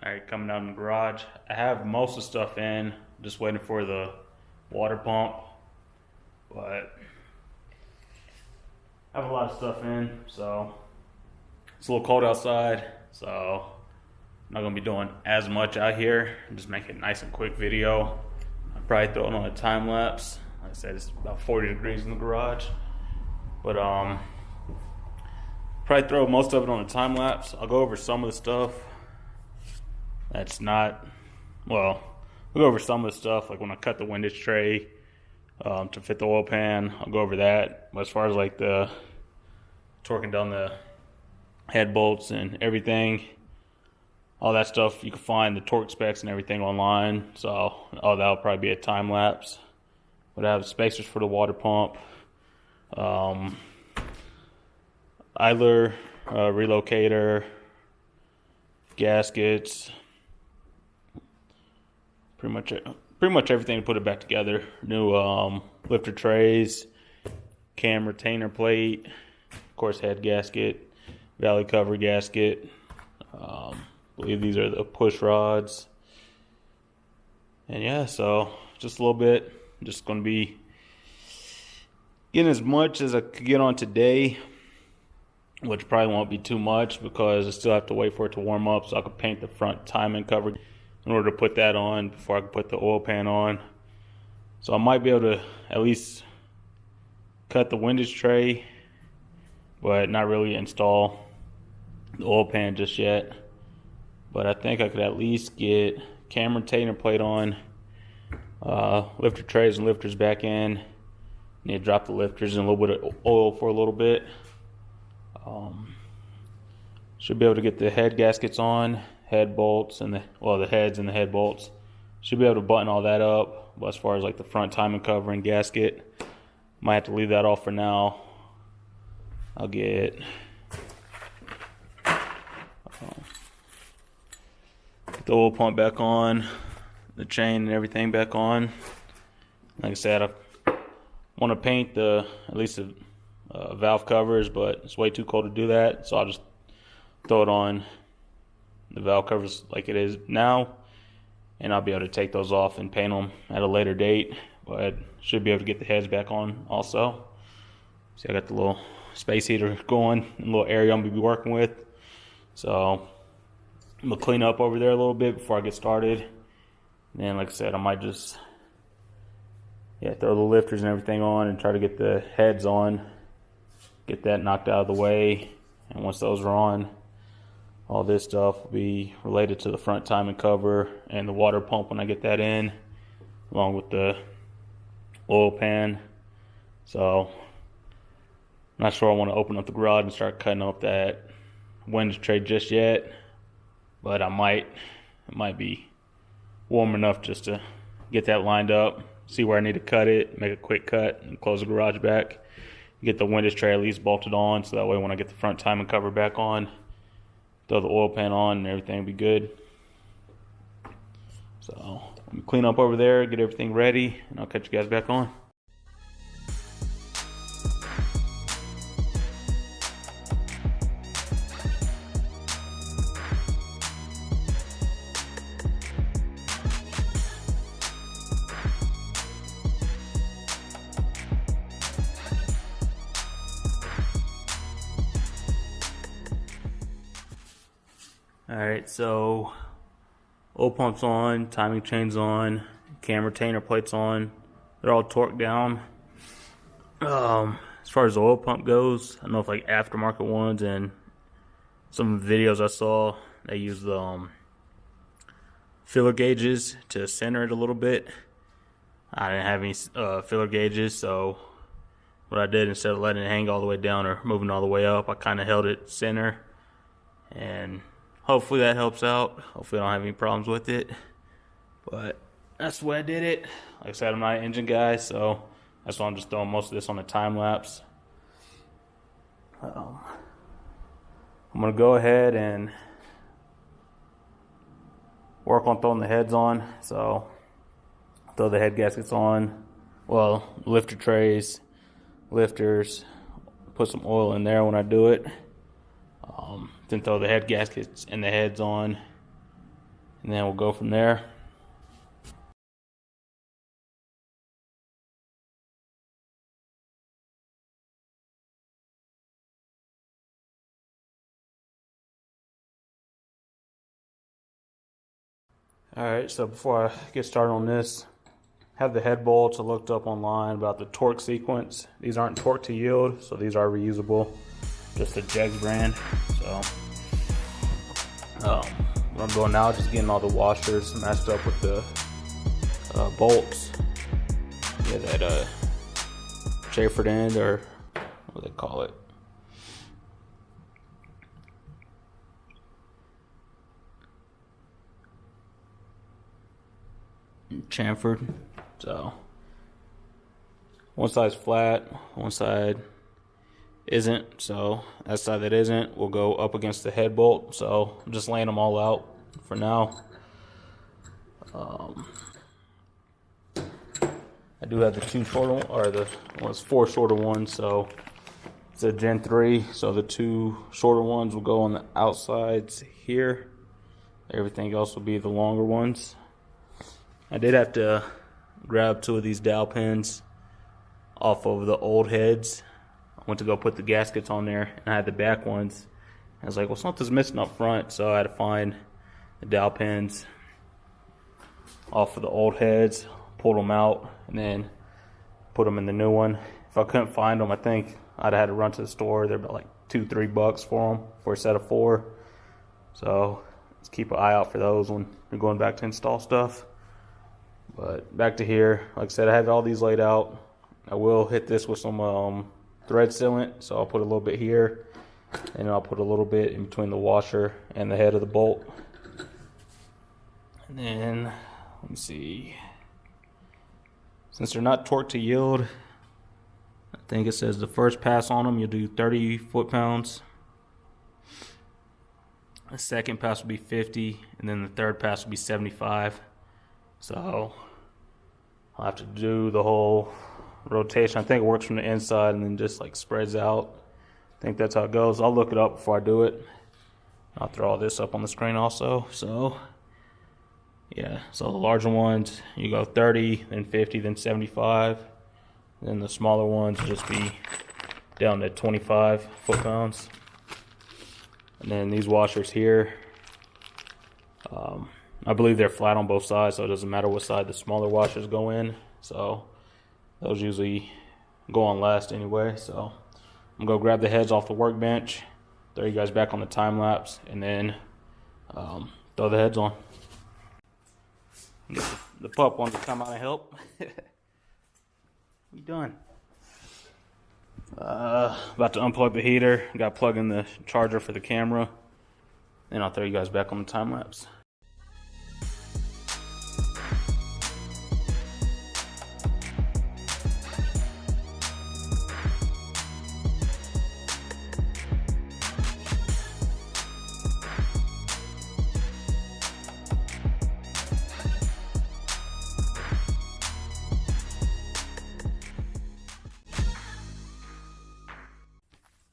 Alright, coming out in the garage. I have most of the stuff in, just waiting for the water pump. But I have a lot of stuff in, so it's a little cold outside, so I'm not gonna be doing as much out here. Just make it nice and quick video. I'll probably throw it on a time lapse. Like I said, it's about 40 degrees in the garage. But probably throw most of it on a time lapse. I'll go over some of the stuff that's not, well, we'll go over some of the stuff, like when I cut the windage tray to fit the oil pan, I'll go over that. But as far as like the torquing down the head bolts and everything, all that stuff, you can find the torque specs and everything online. So all that'll probably be a time lapse. But I have spacers for the water pump, idler, relocator, gaskets, pretty much everything to put it back together. New lifter trays, cam retainer plate, of course head gasket, valley cover gasket. I believe these are the push rods. And yeah, so just a little bit. I'm just going to be getting as much as I could get on today, which probably won't be too much because I still have to wait for it to warm up so I can paint the front timing cover in order to put that on before I can put the oil pan on. So I might be able to at least cut the windage tray, but not really install the oil pan just yet. But I think I could at least get cam retainer plate on, lifter trays and lifters back in. Need to drop the lifters in a little bit of oil for a little bit. Should be able to get the head gaskets on, head bolts, and the heads and the head bolts. Should be able to button all that up. But as far as like the front timing cover and gasket, might have to leave that off for now. I'll get the oil pump back on, the chain and everything back on. Like I said, I want to paint at least the valve covers, but it's way too cold to do that, so I'll just throw it on the valve covers like it is now, and I'll be able to take those off and paint them at a later date. But should be able to get the heads back on also. See, I got the little space heater going, a little area I'm gonna be working with, so I'm gonna clean up over there a little bit before I get started. And then, like I said, I might just throw the lifters and everything on and try to get the heads on, get that knocked out of the way. And once those are on, all this stuff will be related to the front timing cover and the water pump when I get that in, along with the oil pan. So I'm not sure I want to open up the garage and start cutting up that windage tray just yet, but I might. It might be warm enough just to get that lined up, see where I need to cut it, make a quick cut, and close the garage back. Get the windage tray at least bolted on, so that way when I get the front timing cover back on, throw the oil pan on and everything will be good. So let me clean up over there, get everything ready, and I'll catch you guys back on. Alright, so oil pump's on, timing chain's on, cam retainer plate's on. They're all torqued down. As far as the oil pump goes, I don't know if like aftermarket ones and some videos I saw, they use the filler gauges to center it a little bit. I didn't have any filler gauges, so what I did, instead of letting it hang all the way down or moving all the way up, I kind of held it center, and hopefully that helps out. Hopefully I don't have any problems with it. But that's the way I did it. Like I said, I'm not an engine guy, so that's why I'm just throwing most of this on a time lapse. I'm going to go ahead and work on throwing the heads on. So throw the head gaskets on. Well, lifter trays, lifters, put some oil in there when I do it. Then throw the head gaskets and the heads on. and then we'll go from there. Alright, so before I get started on this, have the head bolts. I looked up online about the torque sequence. These aren't torque to yield, so these are reusable. Just a Jegs brand. So what I'm doing now is just getting all the washers matched up with the bolts. Yeah, that chamfered end, or what do they call it? Chamfered. So one side's flat, one side isn't. So that side that isn't will go up against the head bolt. So I'm just laying them all out for now. I do have the two shorter, or the four shorter ones. So it's a Gen 3. So the two shorter ones will go on the outsides here. Everything else will be the longer ones. I did have to grab two of these dowel pins off of the old heads. I went to go put the gaskets on there, and I had the back ones. I was like, well, something's missing up front, so I had to find the dowel pins off of the old heads, pulled them out, and then put them in the new one. If I couldn't find them, I think I'd have had to run to the store. They're about like $2-3 for them for a set of 4. So let's keep an eye out for those when you're going back to install stuff. But back to here, like I said, I had all these laid out. I will hit this with some thread sealant, so I'll put a little bit here, and I'll put a little bit in between the washer and the head of the bolt. And then, let me see. Since they're not torque to yield, I think it says the first pass on them, you'll do 30 foot-pounds. The second pass will be 50, and then the third pass will be 75. So I'll have to do the whole rotation. I think it works from the inside and then just like spreads out. I think that's how it goes. I'll look it up before I do it. I'll throw all this up on the screen also. So yeah, so the larger ones, you go 30, then 50, then 75. Then the smaller ones will just be down to 25 foot-pounds. And then these washers here, I believe they're flat on both sides, so it doesn't matter what side the smaller washers go in. So those usually go on last anyway. So I'm gonna go grab the heads off the workbench, throw you guys back on the time lapse, and then throw the heads on. Get the pup wanted to come out and help. We done. About to unplug the heater. Got to plug in the charger for the camera. Then I'll throw you guys back on the time lapse.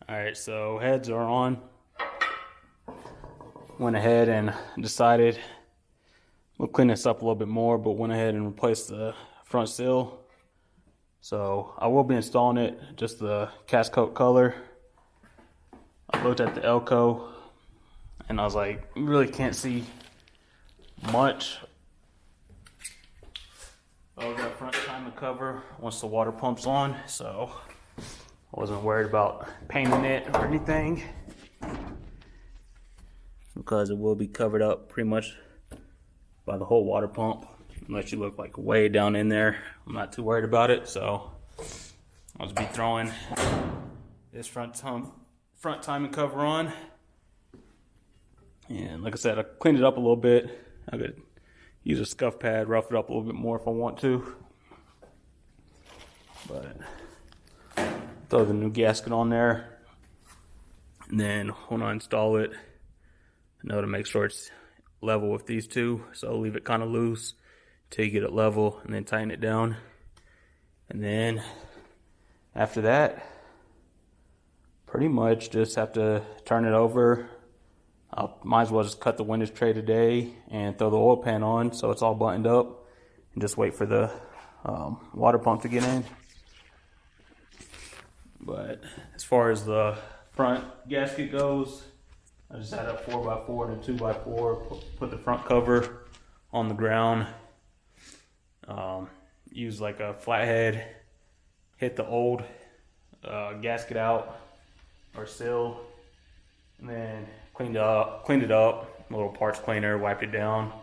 Alright, so heads are on. Went ahead and decided we'll clean this up a little bit more, but went ahead and replaced the front sill. So I will be installing it, just the cast coat color. I looked at the Elko and I was like, you really can't see much of that front timing cover once the water pumps on, so I wasn't worried about painting it or anything, because it will be covered up pretty much by the whole water pump, unless you look like way down in there. I'm not too worried about it, so I'll just be throwing this front timing cover on. And like I said, I cleaned it up a little bit. I could use a scuff pad, rough it up a little bit more if I want to. But throw the new gasket on there, and then when I install it, I know to make sure it's level with these two, so leave it kind of loose till you get it level, and then tighten it down. And then after that, pretty much just have to turn it over, I might as well just cut the windage tray today and throw the oil pan on so it's all buttoned up and just wait for the water pump to get in. But as far as the front gasket goes, I just had a 4x4 and a 2x4, put the front cover on the ground, use like a flathead, hit the old gasket out or sill, and then cleaned it up, a little parts cleaner, wiped it down.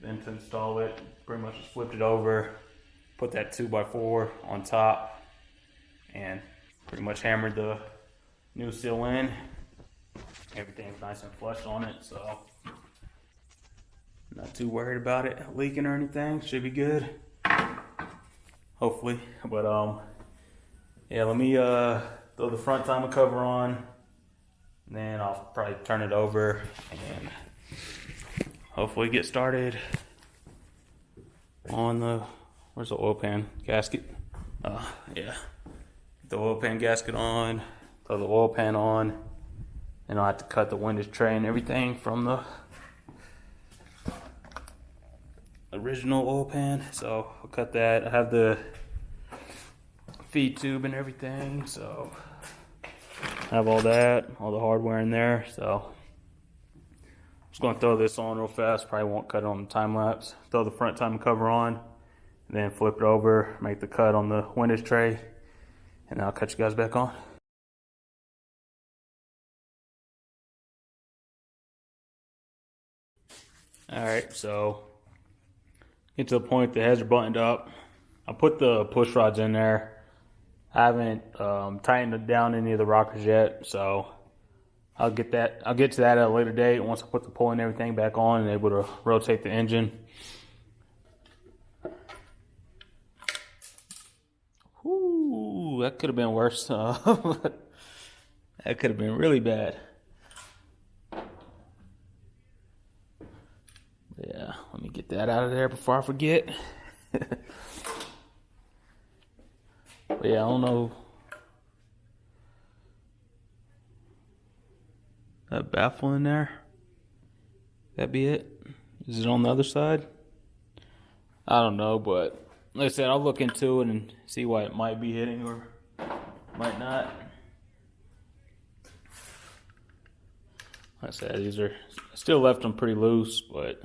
Then to install it, pretty much just flipped it over, put that 2x4 on top, and pretty much hammered the new seal in. Everything's nice and flush on it, so not too worried about it leaking or anything. Should be good, hopefully. But yeah, let me throw the front timing cover on, and then I'll probably turn it over and hopefully get started on the, where's the oil pan gasket? Yeah, get the oil pan gasket on, throw the oil pan on, and I'll have to cut the windage tray and everything from the original oil pan. So I'll cut that. I have the feed tube and everything, so I have all that, all the hardware in there. So I'm just gonna throw this on real fast. Probably won't cut it on the time lapse. Throw the front timing cover on, and then flip it over, make the cut on the windage tray, and I'll cut you guys back on. Alright, so get to the point the heads are buttoned up. I put the push rods in there. I haven't tightened down any of the rockers yet, so I'll get to that at a later date once I put the pulley and everything back on and able to rotate the engine. Whoo, that could have been worse. That could have been really bad. Yeah, let me get that out of there before I forget. But yeah, I don't know. That baffle in there? That be it? Is it on the other side? I don't know, but like I said, I'll look into it and see why it might be hitting or might not. Like I said, these are, I still left them pretty loose, but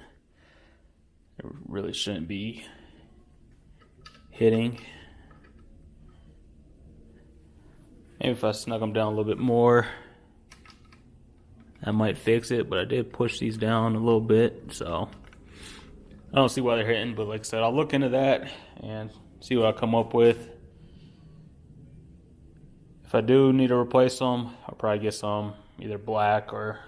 it really shouldn't be hitting. Maybe if I snug them down a little bit more, that might fix it, but I did push these down a little bit, so I don't see why they're hitting, but like I said, I'll look into that and see what I come up with. If I do need to replace them, I'll probably get some either black, or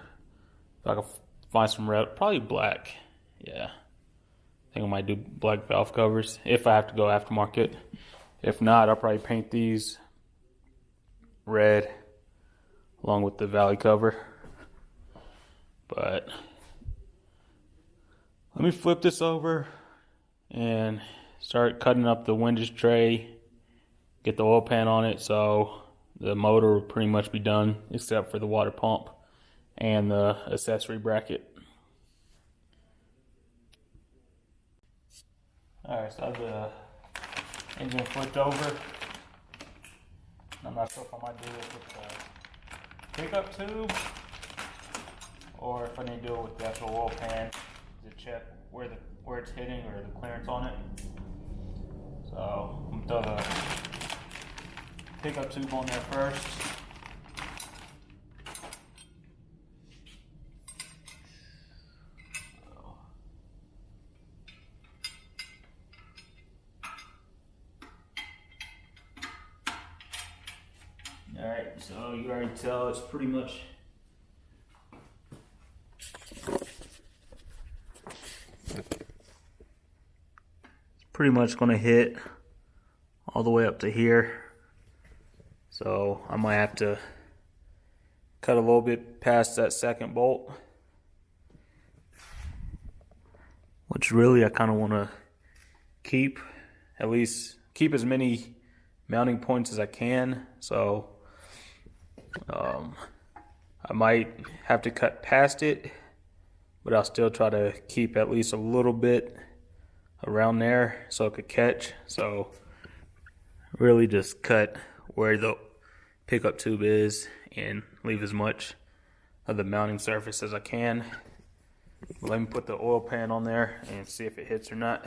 if I can find some red, probably black. Yeah, I think I might do black valve covers if I have to go aftermarket. If not, I'll probably paint these red along with the valley cover. But let me flip this over and start cutting up the windage tray, get the oil pan on it, so the motor will pretty much be done except for the water pump and the accessory bracket. Alright, so I have the engine flipped over. I'm not sure if I might do it with the pickup tube or if I need to do it with the actual oil pan to check where it's hitting or the clearance on it. So I'm gonna throw the pickup tube on there first. Alright, so you already tell it's pretty much going to hit all the way up to here. So I might have to cut a little bit past that second bolt, which really I kind of want to keep, at least keep as many mounting points as I can. So I might have to cut past it, but I'll still try to keep at least a little bit around there so it could catch. So really just cut where the pickup tube is and leave as much of the mounting surface as I can. Let me put the oil pan on there and see if it hits or not.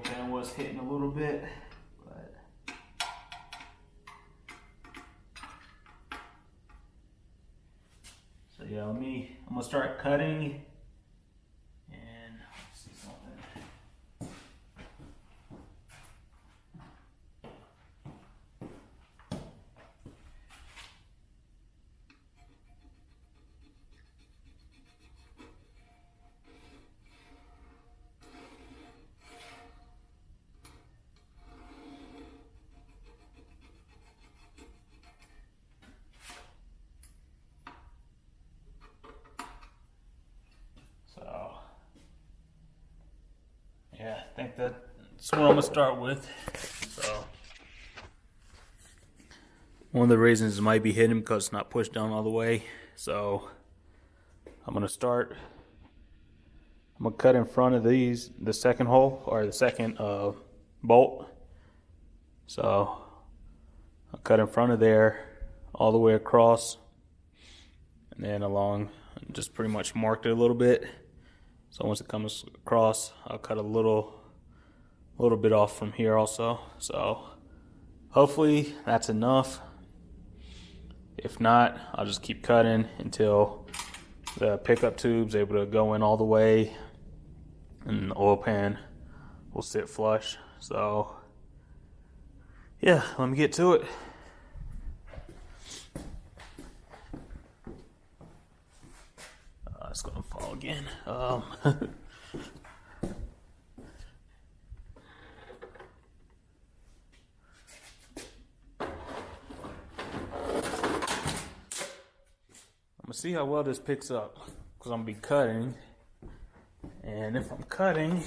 Pan was hitting a little bit, but so yeah, I'm gonna start cutting and let's see something. Yeah, I think that's what I'm gonna start with. So one of the reasons it might be hidden because it's not pushed down all the way. So I'm gonna cut in front of the second hole or the second bolt. So I'll cut in front of there all the way across and then along, just pretty much marked it a little bit. So once it comes across, I'll cut a little bit off from here also. So hopefully that's enough. If not, I'll just keep cutting until the pickup tube's able to go in all the way and the oil pan will sit flush. So yeah, let me get to it. It's gonna fall again. I'm gonna see how well this picks up because I'm gonna be cutting, and if I'm cutting,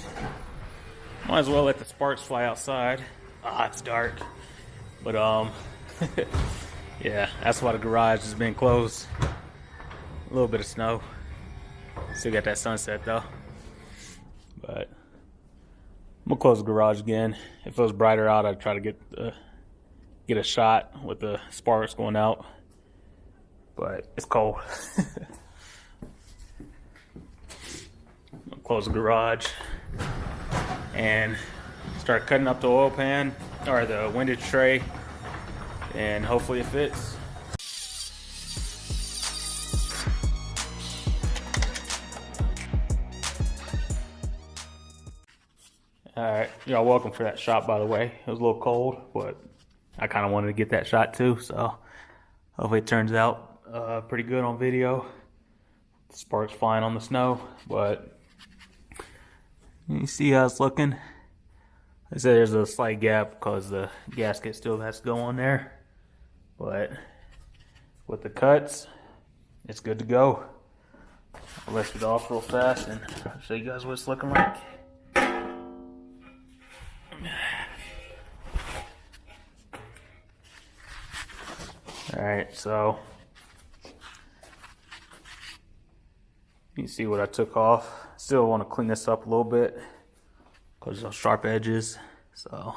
might as well let the sparks fly outside. It's dark, but yeah, that's why the garage has been closed. A little bit of snow. Still got that sunset though. But I'm gonna close the garage again. If it was brighter out, I'd try to get a shot with the sparks going out. But it's cold. I'll close the garage and start cutting up the oil pan or the windage tray, and hopefully it fits. Alright, y'all welcome for that shot, by the way. It was a little cold, but I kind of wanted to get that shot too, so hopefully it turns out pretty good on video. The sparks flying on the snow, but you see how it's looking. I said there's a slight gap because the gasket still has to go on there, but with the cuts, it's good to go. I'll lift it off real fast and show you guys what it's looking like. Alright, so you can see what I took off. Still want to clean this up a little bit because those sharp edges, so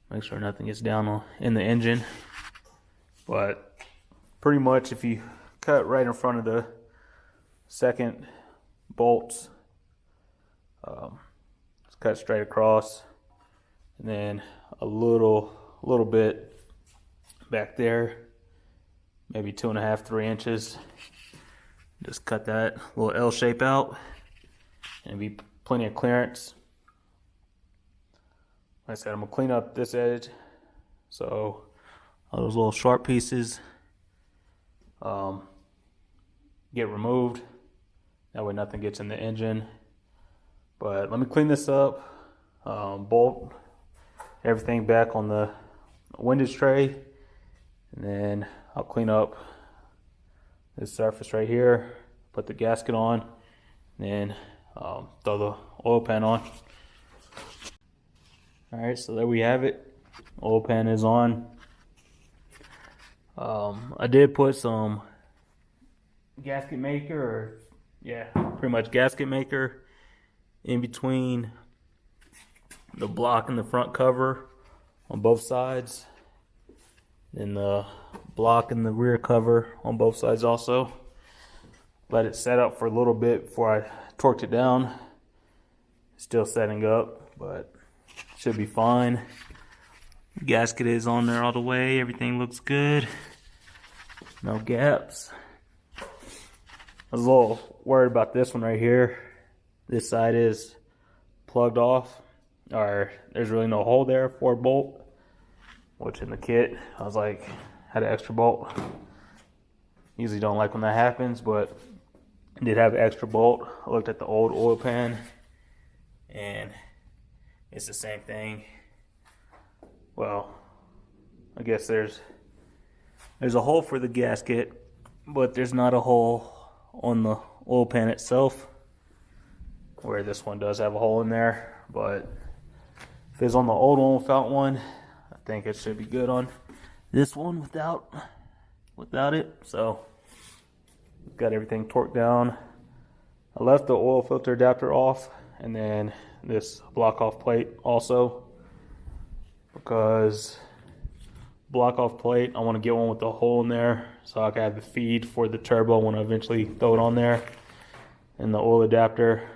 make sure nothing gets down in the engine. But pretty much if you cut right in front of the second bolts, just cut straight across, and then a little bit back there, maybe 2.5, 3 inches. Just cut that little L shape out, and be plenty of clearance. Like I said, I'm gonna clean up this edge, so all those little sharp pieces get removed. That way nothing gets in the engine. But let me clean this up, bolt everything back on the windage tray, and then I'll clean up this surface right here, put the gasket on, and then throw the oil pan on. Alright, so there we have it. Oil pan is on. I did put some gasket maker, pretty much gasket maker in between the block and the front cover on both sides, and the block and the rear cover on both sides also. Let it set up for a little bit before I torqued it down. Still setting up, but should be fine. Gasket is on there all the way. Everything looks good. No gaps. I was a little worried about this one right here. This side is plugged off, or there's really no hole there for a bolt, which in the kit I was like, had an extra bolt. Usually don't like when that happens, but I did have an extra bolt. I looked at the old oil pan, and it's the same thing. Well, I guess there's a hole for the gasket, but there's not a hole on the oil pan itself, where this one does have a hole in there. But if it's on the old one without one, I think it should be good on this one without it. So got everything torqued down. I left the oil filter adapter off, and then this block off plate also, because block off plate, I want to get one with the hole in there so I can have the feed for the turbo when I eventually throw it on there. And the oil adapter,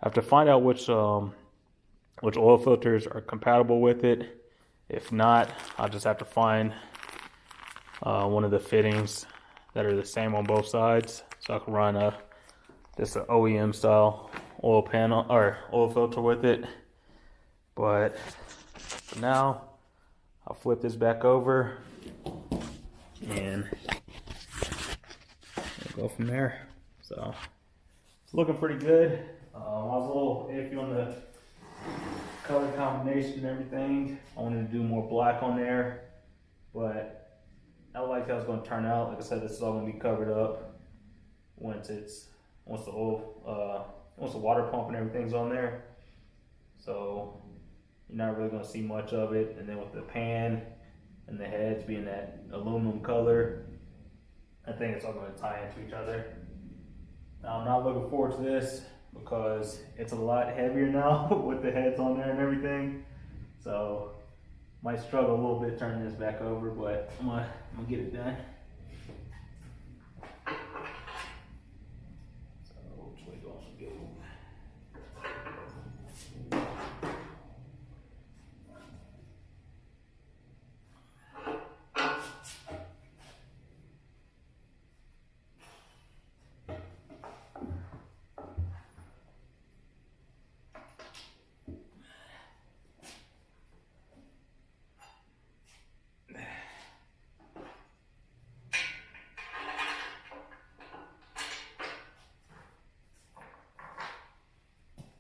I have to find out which oil filters are compatible with it. If not, I'll just have to find one of the fittings that are the same on both sides, so I can run just an OEM style oil panel or oil filter with it. But for now, I'll flip this back over and we'll go from there. So it's looking pretty good. I was a little iffy on the color combination and everything. I wanted to do more black on there, but I liked how it's going to turn out. Like I said, this is all going to be covered up once the water pump and everything's on there. So you're not really going to see much of it. And then with the pan and the heads being that aluminum color, I think it's all going to tie into each other. Now, I'm not looking forward to this because it's a lot heavier now with the heads on there and everything. So might struggle a little bit turning this back over, but I'm gonna get it done. So which way do I want to go?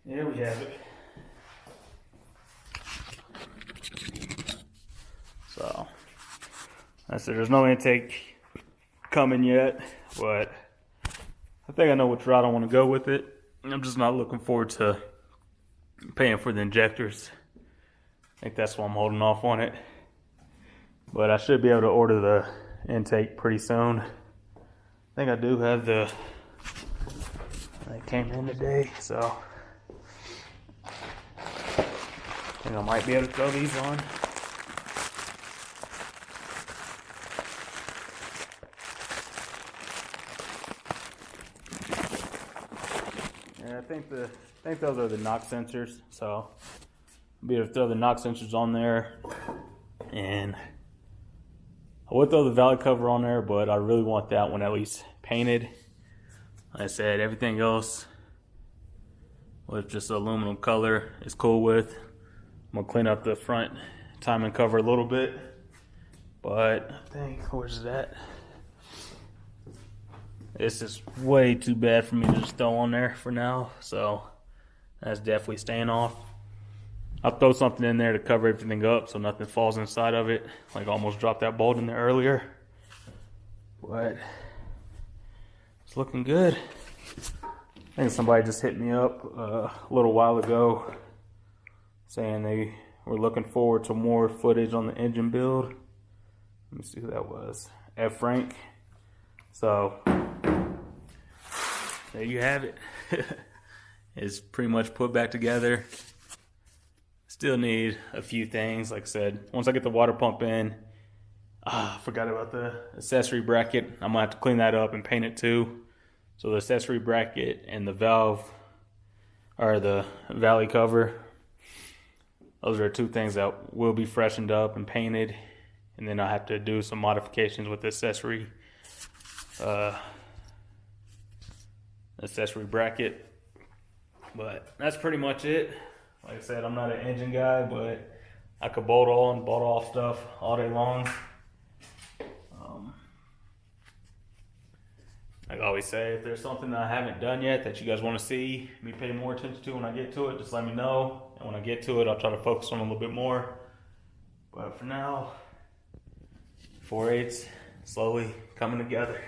There we have it. So, I said there's no intake coming yet, but I think I know which route I want to go with it. I'm just not looking forward to paying for the injectors. I think that's why I'm holding off on it. But I should be able to order the intake pretty soon. I think I do have that came in today, so I think I might be able to throw these on. And I think those are the knock sensors, so be able to throw the knock sensors on there, and I would throw the valley cover on there, but I really want that one at least painted. Like I said, everything else with just aluminum color is cool with. I'm gonna clean up the front timing cover a little bit, but I think, where's it at? This is way too bad for me to just throw on there for now, so that's definitely staying off. I'll throw something in there to cover everything up so nothing falls inside of it. Like I almost dropped that bolt in there earlier, but it's looking good. I think somebody just hit me up a little while ago saying they were looking forward to more footage on the engine build. Let me see who that was. F. Frank. So there you have it. It's pretty much put back together. Still need a few things. Like I said, once I get the water pump in, I forgot about the accessory bracket. I'm gonna have to clean that up and paint it too. So the accessory bracket and the valve, or the valley cover, those are two things that will be freshened up and painted. And then I have to do some modifications with the accessory bracket. But that's pretty much it. Like I said, I'm not an engine guy, but I could bolt on, bolt off stuff all day long. Like I always say, if there's something that I haven't done yet that you guys want to see me pay more attention to when I get to it, just let me know. And when I get to it, I'll try to focus on it a little bit more. But for now, 4/8 slowly coming together.